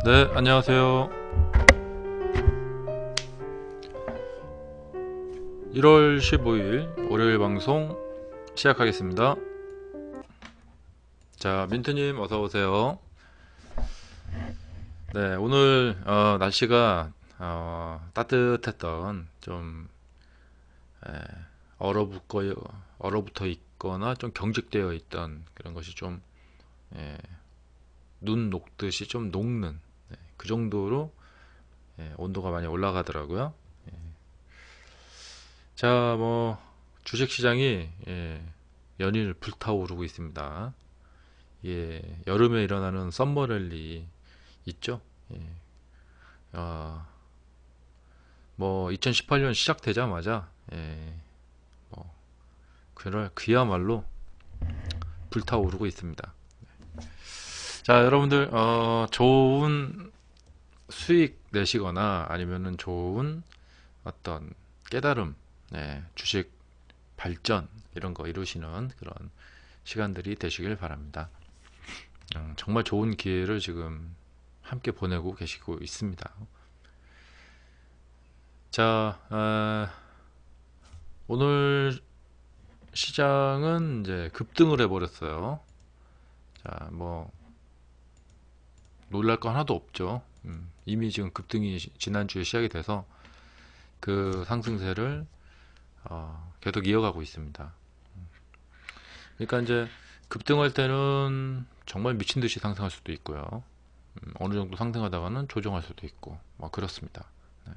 네, 안녕하세요. 1월 15일 월요일 방송 시작하겠습니다. 자, 민트님 어서 오세요. 네, 오늘 날씨가 따뜻했던 좀 에, 얼어붙고 얼어붙어 있거나 좀 경직되어 있던 그런 것이 좀 에, 눈 녹듯이 좀 녹는 그 정도로 온도가 많이 올라가더라고요. 자, 뭐 주식시장이 연일 불타오르고 있습니다. 여름에 일어나는 썸머랠리 있죠? 예, 아, 뭐 2018년 시작되자마자 뭐 그야말로 불타오르고 있습니다. 자, 여러분들 좋은 수익 내시거나 아니면은 좋은 어떤 깨달음, 주식 발전 이런 거 이루시는 그런 시간들이 되시길 바랍니다. 정말 좋은 기회를 지금 함께 보내고 계시고 있습니다. 자, 오늘 시장은 이제 급등을 해버렸어요. 자, 뭐 놀랄 거 하나도 없죠. 이미 지금 급등이 지난주에 시작이 돼서 그 상승세를 계속 이어가고 있습니다. 그러니까 이제 급등할 때는 정말 미친 듯이 상승할 수도 있고요. 어느 정도 상승하다가는 조정할 수도 있고, 뭐 그렇습니다. 네.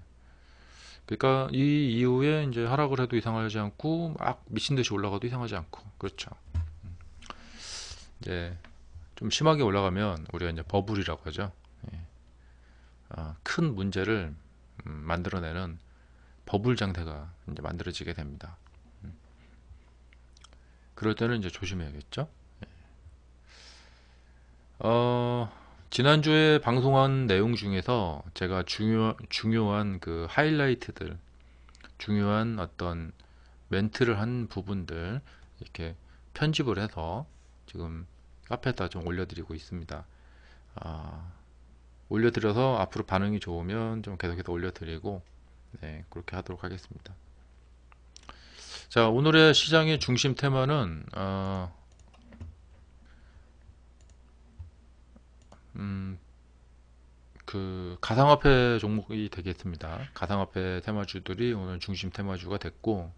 그러니까 이 이후에 이제 하락을 해도 이상하지 않고, 막 미친 듯이 올라가도 이상하지 않고, 그렇죠. 이제 좀 심하게 올라가면 우리가 이제 버블이라고 하죠. 예. 큰 문제를 만들어내는 버블 장세가 이제 만들어지게 됩니다. 그럴 때는 이제 조심해야겠죠. 어, 지난주에 방송한 내용 중에서 제가 중요한 그 하이라이트들, 중요한 어떤 멘트를 한 부분들 이렇게 편집을 해서 지금 카페에다 좀 올려드리고 있습니다. 올려드려서 앞으로 반응이 좋으면 좀 계속해서 올려드리고 그렇게 하도록 하겠습니다. 자, 오늘의 시장의 중심 테마는 그 가상화폐 종목이 되겠습니다. 가상화폐 테마주들이 오늘 중심 테마주가 됐고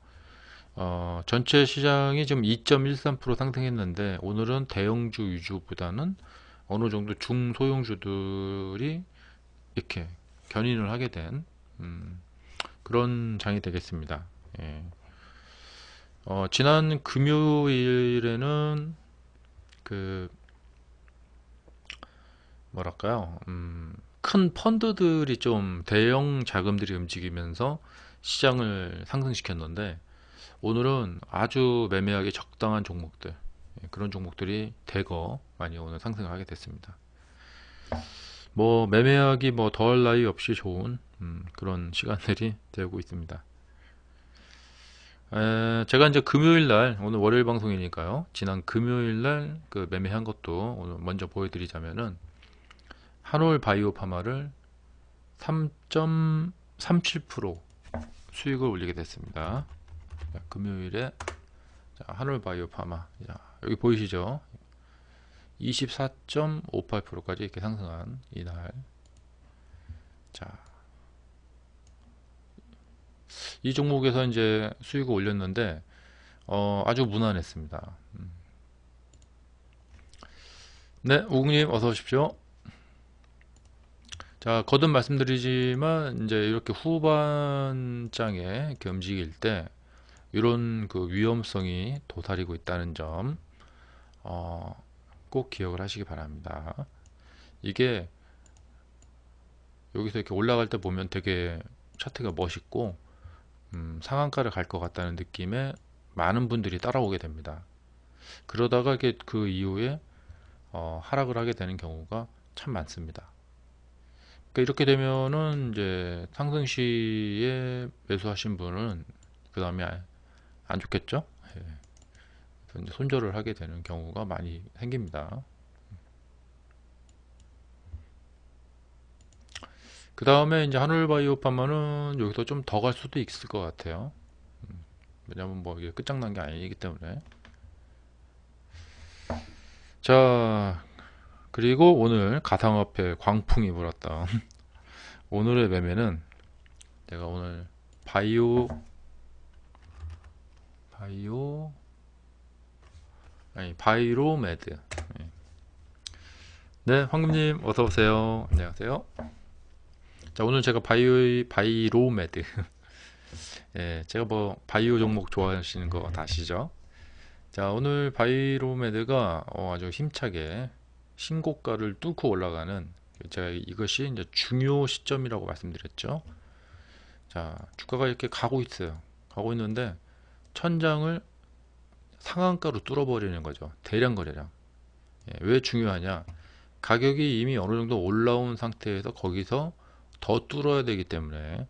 전체 시장이 지금 2.13% 상승했는데 오늘은 대형주 위주보다는 어느 정도 중소형주들이 이렇게 견인을 하게 된 그런 장이 되겠습니다. 예. 지난 금요일에는 그 뭐랄까요, 큰 펀드들이 좀 대형 자금들이 움직이면서 시장을 상승시켰는데 오늘은 아주 매매하기 적당한 종목들, 그런 종목들이 대거 많이 오늘 상승을 하게 됐습니다. 뭐 매매하기 뭐 더할 나위 없이 좋은 그런 시간들이 되고 있습니다. 제가 이제 금요일 날, 오늘 월요일 방송이니까요. 지난 금요일 날 그 매매한 것도 오늘 먼저 보여드리자면은 한올 바이오 파마를 3.37% 수익을 올리게 됐습니다. 자, 금요일에 한올 바이오 파마, 자, 여기 보이시죠? 24.58%까지 이렇게 상승한 이날. 자, 이 종목에서 이제 수익을 올렸는데 아주 무난했습니다. 네, 우국님 어서 오십시오. 자, 거듭 말씀드리지만 이제 이렇게 후반장에 이렇게 움직일 때 이런 그 위험성이 도사리고 있다는 점 꼭 기억을 하시기 바랍니다. 이게 여기서 이렇게 올라갈 때 보면 되게 차트가 멋있고 상한가를 갈 것 같다는 느낌에 많은 분들이 따라오게 됩니다. 그러다가 이게 그 이후에 하락을 하게 되는 경우가 참 많습니다. 그러니까 이렇게 되면은 이제 상승 시에 매수하신 분은 그 다음에 안 좋겠죠? 예. 그래서 이제 손절을 하게 되는 경우가 많이 생깁니다. 그 다음에 이제 한올바이오파마는 여기서 좀 더 갈 수도 있을 것 같아요. 왜냐면 뭐 이게 끝장난 게 아니기 때문에. 자, 그리고 오늘 가상화폐 광풍이 불었던 오늘의 매매는 제가 오늘 바이로메드. 네, 황금님 어서 오세요. 안녕하세요. 자, 오늘 제가 바이로메드. 예, 제가 뭐 바이오 종목 좋아하시는 거 다 아시죠? 자, 오늘 바이로메드가 아주 힘차게 신고가를 뚫고 올라가는, 제가 이것이 이제 중요 시점이라고 말씀드렸죠. 자, 주가가 이렇게 가고 있어요. 가고 있는데 천장을 상한가로 뚫어버리는 거죠. 대량 거래량. 예, 왜 중요하냐? 가격이 이미 어느 정도 올라온 상태에서 거기서 더 뚫어야 되기 때문에,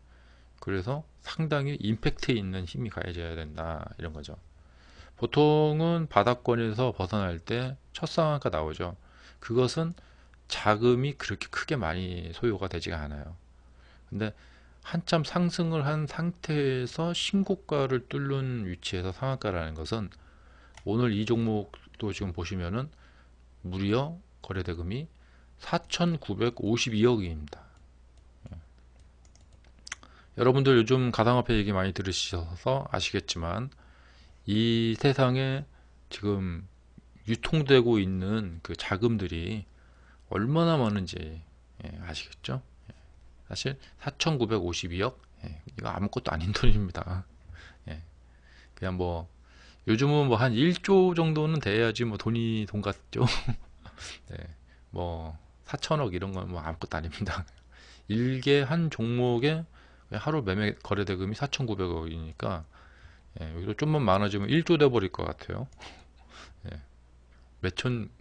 그래서 상당히 임팩트 있는 힘이 가해져야 된다, 이런 거죠. 보통은 바닥권에서 벗어날 때 첫 상한가 나오죠. 그것은 자금이 그렇게 크게 많이 소요가 되지가 않아요. 근데 한참 상승을 한 상태에서 신고가를 뚫는 위치에서 상한가라는 것은, 오늘 이 종목도 지금 보시면은 무려 거래대금이 4,952억입니다. 여러분들 요즘 가상화폐 얘기 많이 들으셔서 아시겠지만, 이 세상에 지금 유통되고 있는 그 자금들이 얼마나 많은지 아시겠죠? 사실 4,952억, 이거 아무것도 아닌 돈입니다. 그냥 뭐 요즘은 뭐 한 1조 정도는 돼야지 뭐 돈 같죠. 네, 뭐 4천억 이런 건 뭐 아무것도 아닙니다. 일개 한 종목에 하루 매매 거래 대금이 4,900억이니까, 여기서 좀만 많아지면 1조 돼 버릴 것 같아요. 예,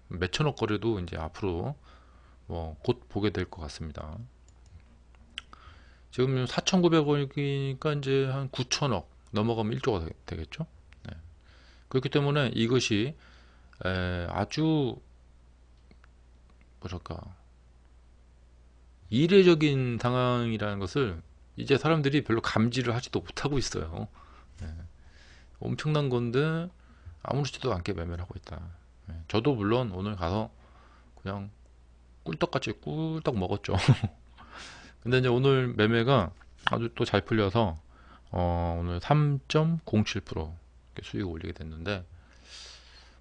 몇천억 거래도 이제 앞으로 뭐 곧 보게 될 것 같습니다. 지금 4,900억이니까 이제 한 9천억 넘어가면 1조가 되겠죠. 네. 그렇기 때문에 이것이 아주 뭐랄까 이례적인 상황이라는 것을 이제 사람들이 별로 감지를 하지도 못하고 있어요. 네. 엄청난 건데 아무렇지도 않게 매매를 하고 있다. 네. 저도 물론 오늘 가서 그냥 꿀떡같이 꿀떡 먹었죠. 근데 이제 오늘 매매가 아주 또 잘 풀려서 오늘 3.07% 수익을 올리게 됐는데,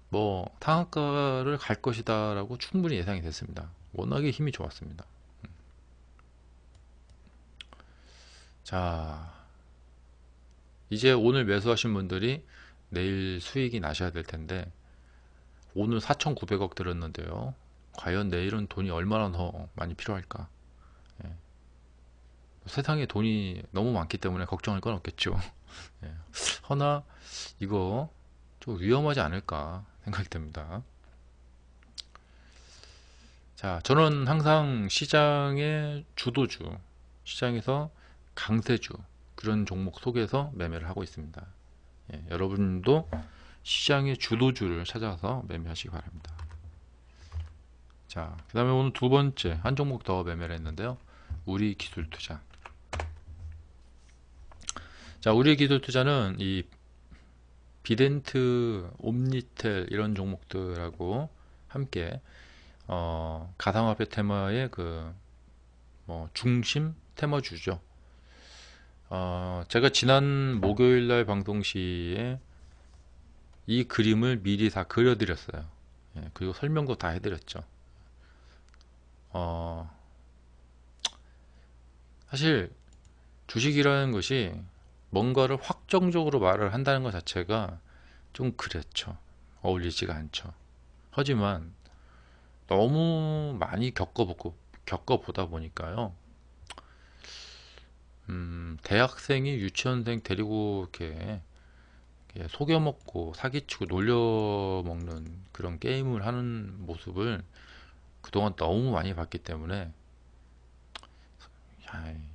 뭐 상한가를 갈 것이다 라고 충분히 예상이 됐습니다. 워낙에 힘이 좋았습니다. 자, 이제 오늘 매수하신 분들이 내일 수익이 나셔야 될 텐데, 오늘 4,900억 들었는데요, 과연 내일은 돈이 얼마나 더 많이 필요할까? 예. 세상에 돈이 너무 많기 때문에 걱정할 건 없겠죠. 예. 허나 이거 좀 위험하지 않을까 생각이 듭니다. 자, 저는 항상 시장의 주도주, 시장에서 강세주, 그런 종목 속에서 매매를 하고 있습니다. 예, 여러분도 시장의 주도주를 찾아서 매매하시기 바랍니다. 자, 그 다음에 오늘 두 번째 한 종목 더 매매를 했는데요, 우리기술투자. 자, 우리기술투자는 이 비덴트, 옴니텔 이런 종목들하고 함께 가상화폐 테마의 그 중심 테마주죠. 제가 지난 목요일날 방송 시에 이 그림을 미리 다 그려드렸어요. 예, 그리고 설명도 다 해드렸죠. 사실 주식이라는 것이 뭔가를 확정적으로 말을 한다는 것 자체가 좀 그렇죠. 어울리지가 않죠. 하지만 너무 많이 겪어보다 보니까요. 대학생이 유치원생 데리고 이렇게 속여먹고 사기치고 놀려먹는 그런 게임을 하는 모습을 그동안 너무 많이 봤기 때문에,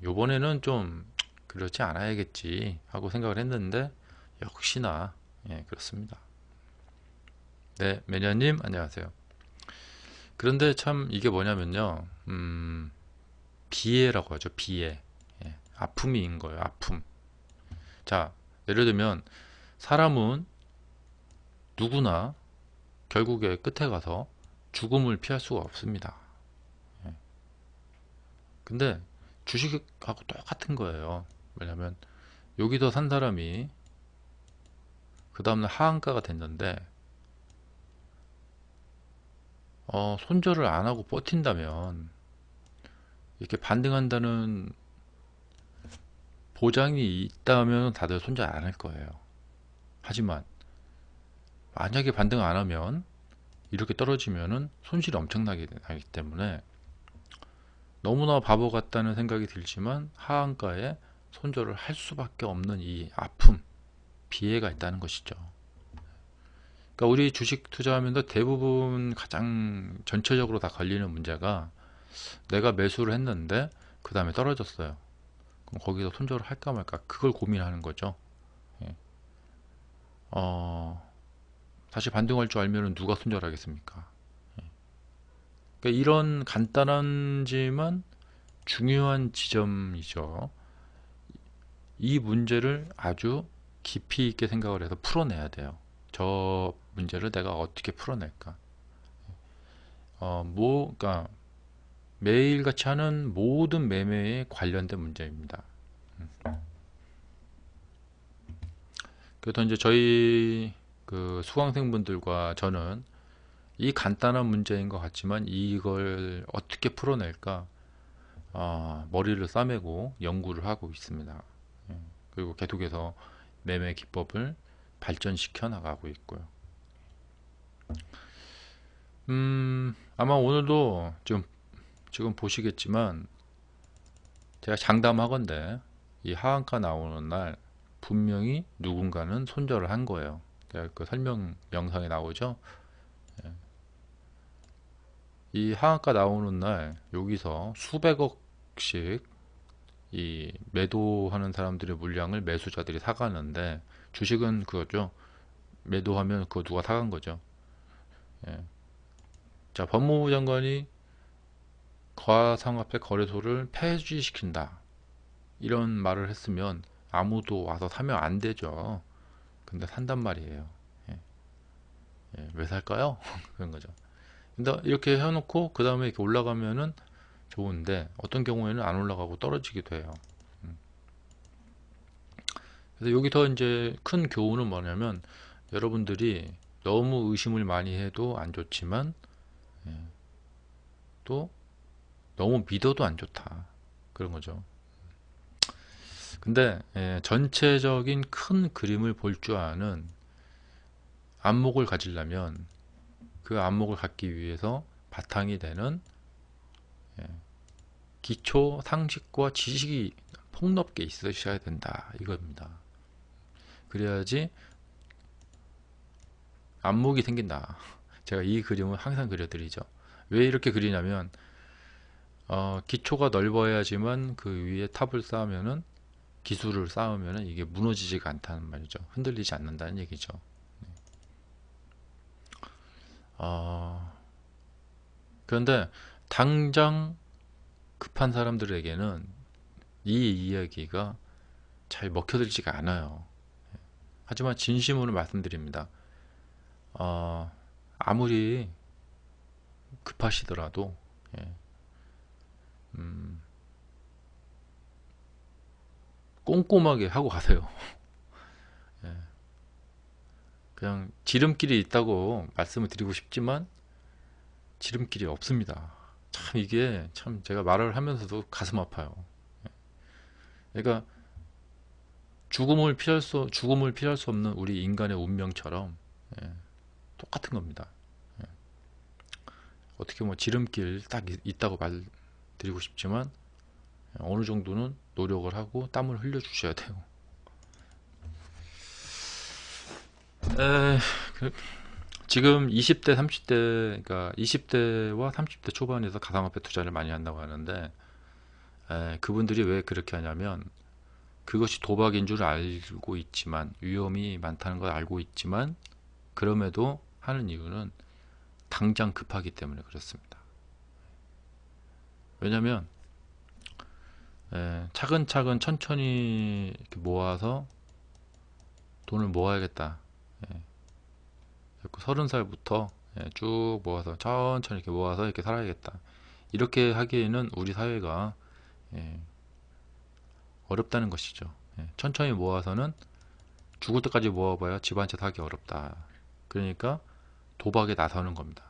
요번에는 좀 그렇지 않아야겠지 하고 생각을 했는데, 역시나 그렇습니다. 네, 매니아님 안녕하세요. 그런데 참 이게 뭐냐면요, 비애라고 하죠. 비애. 예, 아픔인 거예요. 아픔. 자, 예를 들면 사람은 누구나 결국에 끝에 가서 죽음을 피할 수가 없습니다. 예. 근데 주식하고 똑같은 거예요. 왜냐면 여기서 산 사람이 그 다음날 하한가가 됐는데 손절을 안 하고 버틴다면 이렇게 반등한다는 보장이 있다면 다들 손절 안 할 거예요. 하지만 만약에 반등 안 하면 이렇게 떨어지면은 손실이 엄청나게 나기 때문에 너무나 바보 같다는 생각이 들지만 하한가에 손절을 할 수밖에 없는 이 아픔, 비애가 있다는 것이죠. 그러니까 우리 주식 투자하면서 대부분 가장 전체적으로 다 걸리는 문제가 내가 매수를 했는데 그 다음에 떨어졌어요. 그럼 거기서 손절을 할까 말까 그걸 고민하는 거죠. 예. 다시 반등할 줄 알면 누가 손절하겠습니까? 예. 그러니까 이런 간단하지만 중요한 지점이죠. 이 문제를 아주 깊이 있게 생각을 해서 풀어내야 돼요. 저 문제를 내가 어떻게 풀어낼까? 그러니까 매일같이 하는 모든 매매에 관련된 문제입니다. 그래서 이제 저희 그 수강생분들과 저는 이 간단한 문제인 것 같지만 이걸 어떻게 풀어낼까 머리를 싸매고 연구를 하고 있습니다. 예. 그리고 계속해서 매매 기법을 발전시켜 나가고 있고요. 아마 오늘도 지금 보시겠지만 제가 장담하건대 이 하한가 나오는 날 분명히 누군가는 손절을 한 거예요. 제가 그 설명 영상에 나오죠. 예. 이 하한가 나오는 날 여기서 수백억씩 이 매도하는 사람들의 물량을 매수자들이 사가는데 주식은 그거죠. 매도하면 그거 누가 사간 거죠. 예. 자, 법무부 장관이 가상화폐 거래소를 폐지시킨다 이런 말을 했으면 아무도 와서 사면 안 되죠. 근데 산단 말이에요. 예. 예, 왜 살까요? 그런 거죠. 근데 이렇게 해놓고 그 다음에 이렇게 올라가면은 좋은데 어떤 경우에는 안 올라가고 떨어지기도 해요. 그래서 여기서 이제 큰 교훈은 뭐냐면 여러분들이 너무 의심을 많이 해도 안 좋지만 예, 또 너무 믿어도 안 좋다 그런 거죠. 근데 전체적인 큰 그림을 볼 줄 아는 안목을 가지려면 그 안목을 갖기 위해서 바탕이 되는 예, 기초 상식과 지식이 폭넓게 있으셔야 된다 이겁니다. 그래야지 안목이 생긴다. 제가 이 그림을 항상 그려드리죠. 왜 이렇게 그리냐면 기초가 넓어야지만 그 위에 탑을 쌓으면은 기술을 쌓으면은 이게 무너지지가 않다는 말이죠. 흔들리지 않는다는 얘기죠. 그런데 당장 급한 사람들에게는 이 이야기가 잘 먹혀들지가 않아요. 하지만 진심으로 말씀드립니다. 아무리 급하시더라도 예, 꼼꼼하게 하고 가세요. 예, 그냥 지름길이 있다고 말씀을 드리고 싶지만 지름길이 없습니다. 참 이게 참 제가 말을 하면서도 가슴 아파요. 그러니까 죽음을 피할 수 없는 우리 인간의 운명처럼 예, 똑같은 겁니다. 예, 어떻게 뭐 지름길 딱 있다고 말드리고 싶지만 어느 정도는 노력을 하고 땀을 흘려 주셔야 돼요. 에, 지금 20대, 30대, 그러니까 20대와 30대 초반에서 가상화폐 투자를 많이 한다고 하는데 그분들이 왜 그렇게 하냐면 그것이 도박인 줄 알고 있지만 위험이 많다는 걸 알고 있지만 그럼에도 하는 이유는 당장 급하기 때문에 그렇습니다. 왜냐면 차근차근 천천히 이렇게 모아서 돈을 모아야겠다. 30살부터 쭉 모아서 천천히 이렇게 모아서 이렇게 살아야겠다. 이렇게 하기에는 우리 사회가 예, 어렵다는 것이죠. 천천히 모아서는 죽을 때까지 모아봐야 집 한 채 사기 어렵다. 그러니까 도박에 나서는 겁니다.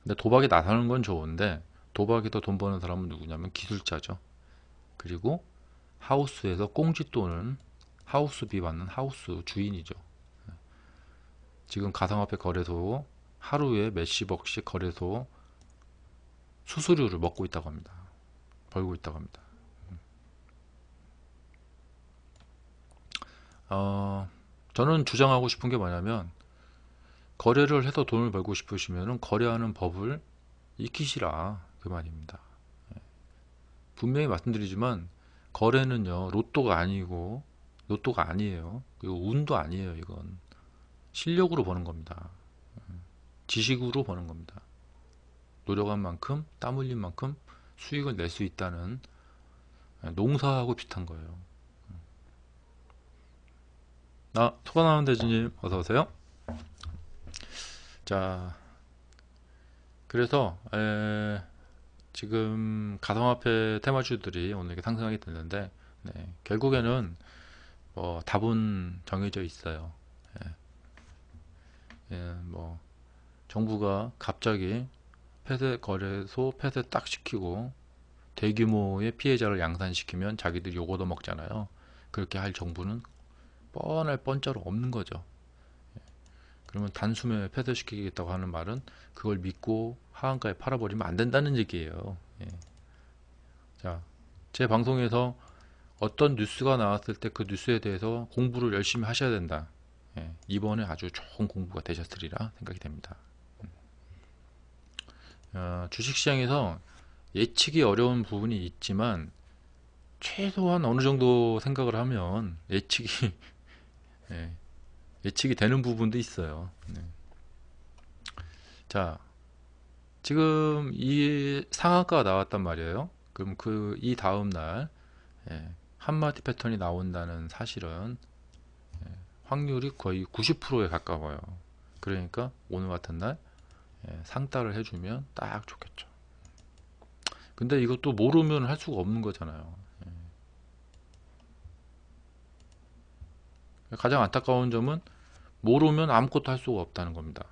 근데 도박에 나서는 건 좋은데 도박에서 돈 버는 사람은 누구냐면 기술자죠. 그리고 하우스에서 꽁짓돈은 하우스비 받는 하우스 주인이죠. 지금 가상화폐 거래소 하루에 몇십억씩 거래소 수수료를 먹고 있다고 합니다. 벌고 있다고 합니다. 저는 주장하고 싶은 게 뭐냐면 거래를 해서 돈을 벌고 싶으시면 거래하는 법을 익히시라 그 말입니다. 분명히 말씀드리지만 거래는요 로또가 아니에요. 그리고 운도 아니에요. 이건 실력으로 버는 겁니다. 지식으로 버는 겁니다. 노력한 만큼 땀 흘린 만큼 수익을 낼 수 있다는 농사하고 비슷한 거예요. 소관하는 대주님 어서 오세요. 자, 그래서 지금 가상화폐 테마주들이 오늘 이렇게 상승하게 됐는데 결국에는 답은 정해져 있어요. 정부가 갑자기 폐쇄 거래소 폐쇄 딱 시키고 대규모의 피해자를 양산시키면 자기들이 욕 얻어 먹잖아요. 그렇게 할 정부는 뻔할 뻔자로 없는 거죠. 그러면 단숨에 폐쇄시키겠다고 하는 말은 그걸 믿고 하한가에 팔아버리면 안 된다는 얘기예요. 자, 제 방송에서 어떤 뉴스가 나왔을 때 그 뉴스에 대해서 공부를 열심히 하셔야 된다. 이번에 아주 좋은 공부가 되셨으리라 생각이 됩니다. 주식시장에서 예측이 어려운 부분이 있지만 최소한 어느 정도 생각을 하면 예측이 되는 부분도 있어요. 자, 지금 이 상한가가 나왔단 말이에요. 그럼 이 다음 날 한마디 패턴이 나온다는 사실은 확률이 거의 90%에 가까워요. 그러니까 오늘 같은 날 상따를 해주면 딱 좋겠죠. 근데 이것도 모르면 할 수가 없는 거잖아요. 가장 안타까운 점은 모르면 아무것도 할 수가 없다는 겁니다.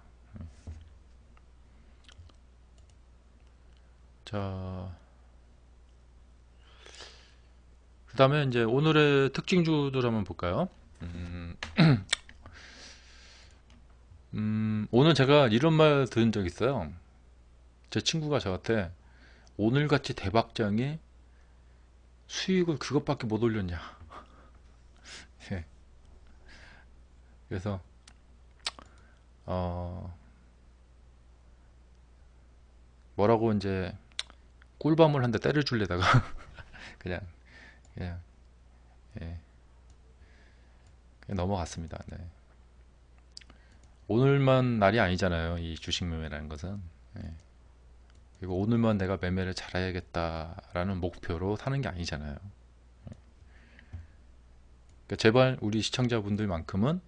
자, 그 다음에 이제 오늘의 특징주들 한번 볼까요? 오늘 제가 이런 말 들은 적 있어요. 제 친구가 저한테 오늘같이 대박장에 수익을 그것밖에 못 올렸냐. 예. 그래서 뭐라고 이제 꿀밤을 한 대 때려줄래다가 그냥 그냥 예, 그냥 넘어갔습니다. 네. 오늘만 날이 아니잖아요. 이 주식 매매라는 것은. 그리고 오늘만 내가 매매를 잘해야겠다라는 목표로 사는 게 아니잖아요. 그러니까 제발 우리 시청자분들만큼은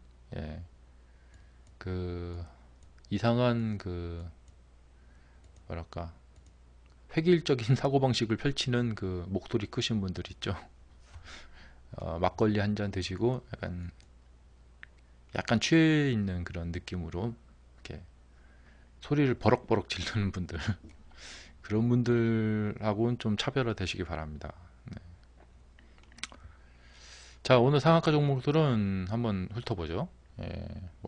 그 이상한 뭐랄까 획일적인 사고방식을 펼치는 그 목소리 크신 분들 있죠. 막걸리 한 잔 드시고 약간 취해 있는 그런 느낌으로 이렇게 소리를 버럭버럭 지르는 분들 그런 분들하고는 좀 차별화 되시기 바랍니다. 자, 오늘 상한가 종목들은 한번 훑어보죠.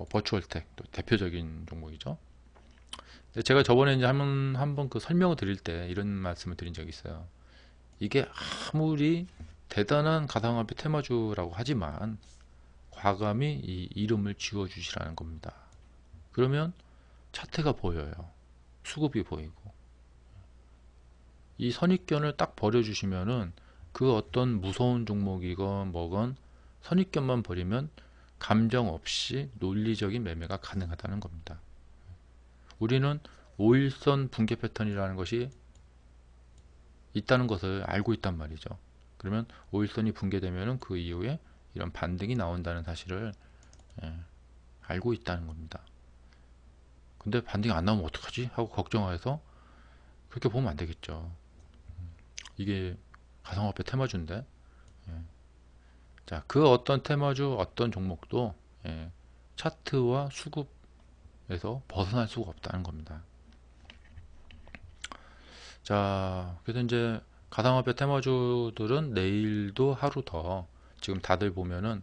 버추얼텍 또 대표적인 종목이죠. 제가 저번에 이제 한번 그 설명을 드릴 때 이런 말씀을 드린 적이 있어요. 이게 아무리 대단한 가상화폐 테마주라고 하지만 과감히 이 이름을 지워주시라는 겁니다. 그러면 차트가 보여요. 수급이 보이고 이 선입견을 딱 버려주시면은 그 어떤 무서운 종목이건 뭐건 선입견만 버리면 감정 없이 논리적인 매매가 가능하다는 겁니다. 우리는 5일선 붕괴 패턴이라는 것이 있다는 것을 알고 있단 말이죠. 그러면 5일선이 붕괴되면은 그 이후에 이런 반등이 나온다는 사실을 예, 알고 있다는 겁니다. 근데 반등이 안 나오면 어떡하지? 하고 걱정해서 그렇게 보면 안 되겠죠. 이게 가상화폐 테마주인데 자, 그 어떤 테마주 어떤 종목도 차트와 수급에서 벗어날 수가 없다는 겁니다. 자, 그래서 이제 가상화폐 테마주들은 내일도 하루 더 지금 다들 보면은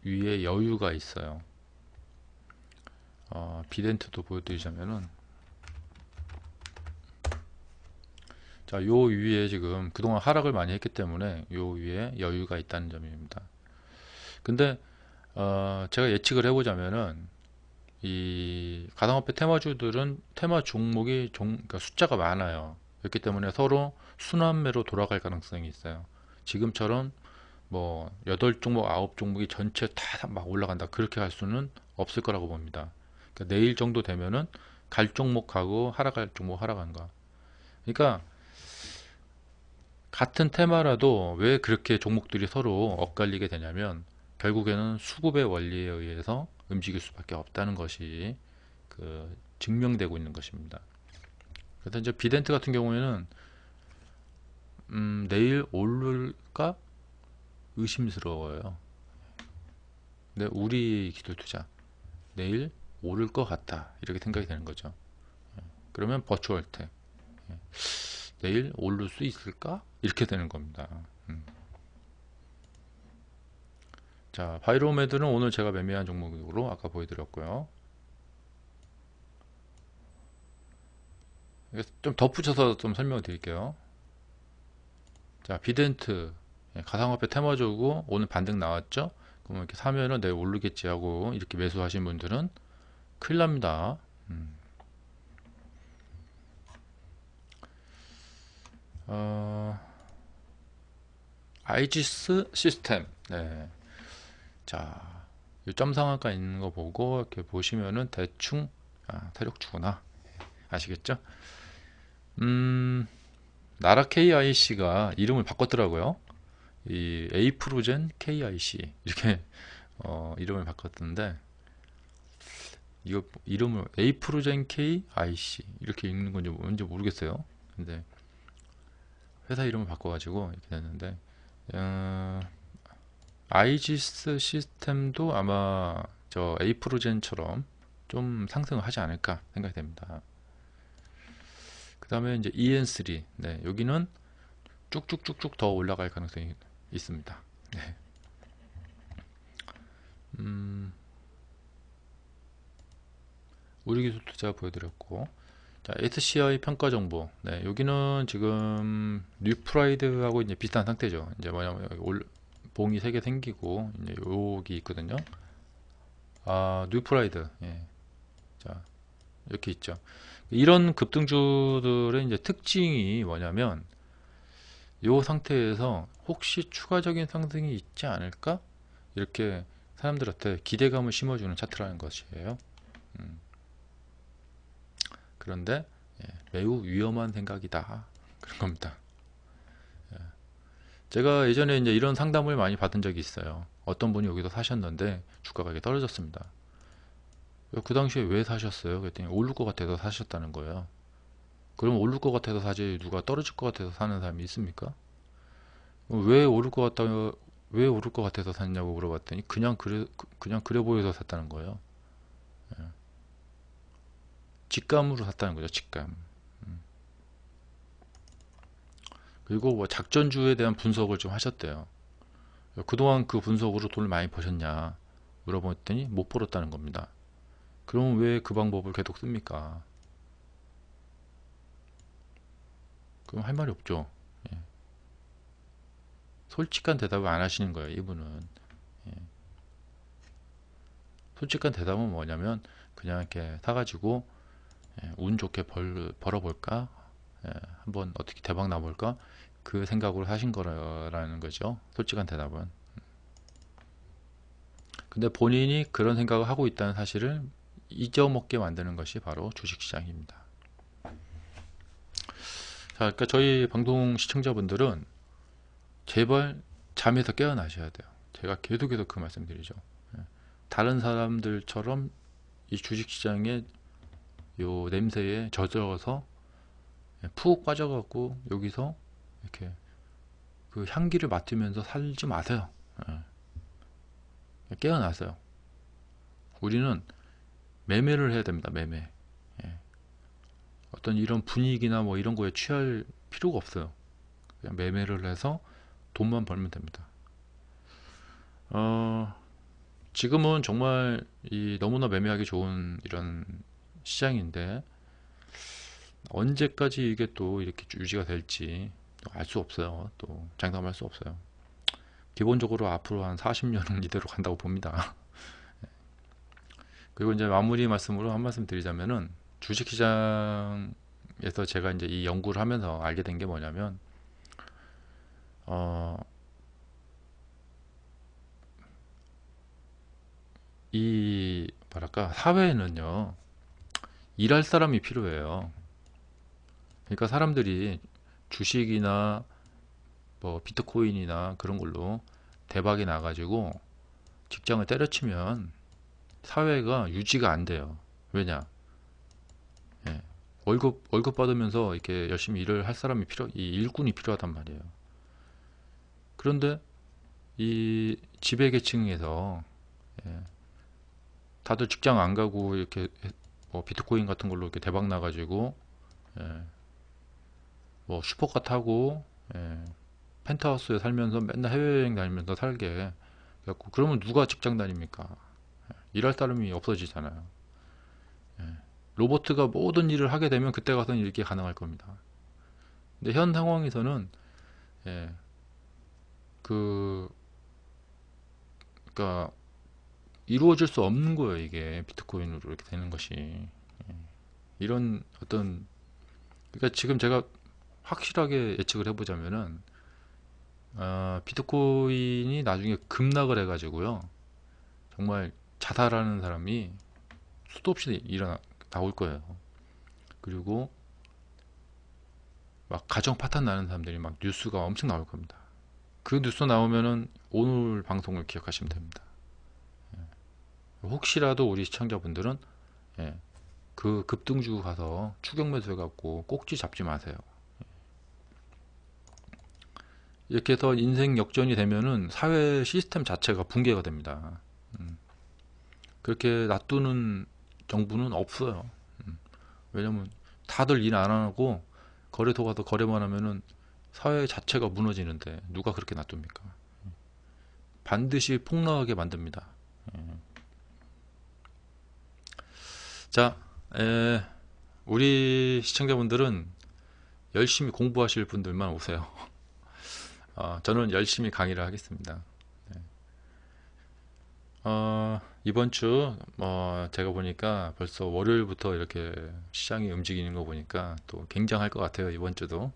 위에 여유가 있어요. 비덴트도 보여드리자면은 자, 요 위에 지금 그동안 하락을 많이 했기 때문에 요 위에 여유가 있다는 점입니다. 근데 제가 예측을 해보자면은 이 가상화폐 테마주들은 테마 종목이 그러니까 숫자가 많아요. 그렇기 때문에 서로 순환매로 돌아갈 가능성이 있어요. 지금처럼 뭐 8종목, 9종목이 전체 다 막 올라간다. 그렇게 할 수는 없을 거라고 봅니다. 그러니까 내일 정도 되면은 갈 종목하고 하락할 종목 하락한가. 그러니까 같은 테마라도 왜 그렇게 종목들이 서로 엇갈리게 되냐면 결국에는 수급의 원리에 의해서 움직일 수밖에 없다는 것이 증명되고 있는 것입니다. 그래서 이제 비덴트 같은 경우에는 내일 오를까 의심스러워요. 근데 우리 기술 투자 내일 오를 것 같다 이렇게 생각이 되는 거죠. 그러면 버추얼텍 내일 오를 수 있을까 이렇게 되는 겁니다. 자, 바이로메드는 오늘 제가 매매한 종목으로 아까 보여드렸고요. 좀 덧붙여서 좀 설명을 드릴게요. 자, 비덴트 가상화폐 테마주고 오늘 반등 나왔죠? 그러면 이렇게 사면은 내일 오르겠지 하고 이렇게 매수하신 분들은 큰일 납니다. 아이지스 시스템. 네. 자, 점 상한가 있는 거 보고 이렇게 보시면은 대충 세력주구나 아시겠죠? 나라 KIC가 이름을 바꿨더라고요. 이 에이프로젠 KIC 이렇게 이름을 바꿨던데 이거 이름을 에이프로젠 KIC 이렇게 읽는 건지 뭔지 모르겠어요. 근데 회사 이름을 바꿔가지고 이렇게 됐는데 아이지스 시스템도 아마 저 에이프로젠처럼 좀 상승을 하지 않을까 생각이 됩니다. 그 다음에 이제 EN3 네, 여기는 쭉쭉쭉쭉 더 올라갈 가능성이 있습니다. 네. 우리 기술 투자 보여드렸고 자, SCI 평가 정보 네, 여기는 지금 뉴프라이드하고 이제 비슷한 상태죠. 이제 뭐냐면 봉이 3개 생기고 이제 여기 있거든요. 뉴프라이드 예. 자, 이렇게 있죠. 이런 급등주들의 이제 특징이 뭐냐면 이 상태에서 혹시 추가적인 상승이 있지 않을까? 이렇게 사람들한테 기대감을 심어주는 차트라는 것이에요. 그런데 매우 위험한 생각이다. 그런 겁니다. 제가 예전에 이제 이런 상담을 많이 받은 적이 있어요. 어떤 분이 여기서 사셨는데 주가가 이렇게 떨어졌습니다. 그 당시에 왜 사셨어요? 그랬더니 오를 것 같아서 사셨다는 거예요. 그럼 오를 것 같아서 사지 누가 떨어질 것 같아서 사는 사람이 있습니까? 왜 오를 것 같아서 샀냐고 물어봤더니 그냥 그래 보여서 샀다는 거예요. 직감으로 샀다는 거죠. 직감. 그리고 뭐 작전주에 대한 분석을 좀 하셨대요. 그동안 그 분석으로 돈을 많이 버셨냐 물어봤더니 못 벌었다는 겁니다. 그럼 왜 그 방법을 계속 씁니까? 그럼 할 말이 없죠. 예. 솔직한 대답을 안 하시는 거예요, 이분은. 예. 솔직한 대답은 뭐냐면 그냥 이렇게 사가지고 운 좋게 벌어볼까? 한번 어떻게 대박 나볼까? 그 생각으로 하신 거라는 거죠. 솔직한 대답은. 근데 본인이 그런 생각을 하고 있다는 사실을 잊어먹게 만드는 것이 바로 주식시장입니다. 자, 그러니까 저희 방송 시청자분들은 제발 잠에서 깨어나셔야 돼요. 제가 계속해서 그 말씀드리죠. 예. 다른 사람들처럼 이 주식시장의 요 냄새에 젖어서 푹 빠져갖고 여기서 이렇게 그 향기를 맡으면서 살지 마세요. 예. 깨어나세요. 우리는 매매를 해야 됩니다. 매매. 예. 어떤 이런 분위기나 뭐 이런 거에 취할 필요가 없어요. 그냥 매매를 해서 돈만 벌면 됩니다. 지금은 정말 이 너무나 매매하기 좋은 이런 시장인데 언제까지 이게 또 이렇게 유지가 될지 알 수 없어요. 또 장담할 수 없어요. 기본적으로 앞으로 한 40년은 이대로 간다고 봅니다. 그리고 이제 마무리 말씀으로 한 말씀 드리자면은 주식시장에서 제가 이제 이 연구를 하면서 알게 된 게 뭐냐면 이 뭐랄까 사회에는요 일할 사람이 필요해요. 그러니까 사람들이 주식이나 뭐 비트코인이나 그런 걸로 대박이 나가지고 직장을 때려치면 사회가 유지가 안 돼요. 왜냐? 예. 월급 받으면서 이렇게 열심히 일을 할 사람이 이 일꾼이 필요하단 말이에요. 그런데 이 지배계층에서 예, 다들 직장 안 가고 이렇게 뭐 비트코인 같은 걸로 이렇게 대박 나가지고 예, 뭐 슈퍼카 타고 예, 펜트하우스에 살면서 맨날 해외여행 다니면서 살게 그래갖고 그러면 누가 직장 다닙니까? 일할 사람이 없어지잖아요. 예. 로보트가 모든 일을 하게 되면 그때 가서는 이게 가능할 겁니다. 근데 현 상황에서는 예, 그러니까 이루어질 수 없는 거예요. 이게 비트코인으로 이렇게 되는 것이 이런 어떤 그러니까 지금 제가 확실하게 예측을 해보자면은 비트코인이 나중에 급락을 해가지고요 정말 자살하는 사람이 수도 없이 나올 거예요. 그리고 막 가정 파탄 나는 사람들이 막 뉴스가 엄청 나올 겁니다. 그 뉴스 나오면은 오늘 방송을 기억하시면 됩니다. 혹시라도 우리 시청자분들은 예, 그 급등주 가서 추격 매수해 갖고 꼭지 잡지 마세요. 이렇게 해서 인생 역전이 되면은 사회 시스템 자체가 붕괴가 됩니다. 그렇게 놔두는 정부는 없어요. 왜냐면 다들 일 안 하고 거래소 가서 거래만 하면은 사회 자체가 무너지는데 누가 그렇게 놔둡니까? 반드시 폭락하게 만듭니다. 자, 우리 시청자분들은 열심히 공부하실 분들만 오세요. 저는 열심히 강의를 하겠습니다. 이번 주 제가 보니까 벌써 월요일부터 이렇게 시장이 움직이는 거 보니까 또 굉장할 것 같아요. 이번 주도.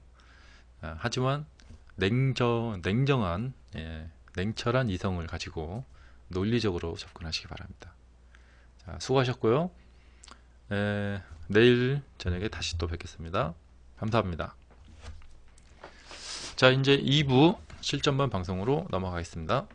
하지만 냉정한 냉철한 이성을 가지고 논리적으로 접근하시기 바랍니다. 자, 수고하셨고요. 내일 저녁에 다시 또 뵙겠습니다. 감사합니다. 자, 이제 2부 실전반 방송으로 넘어가겠습니다.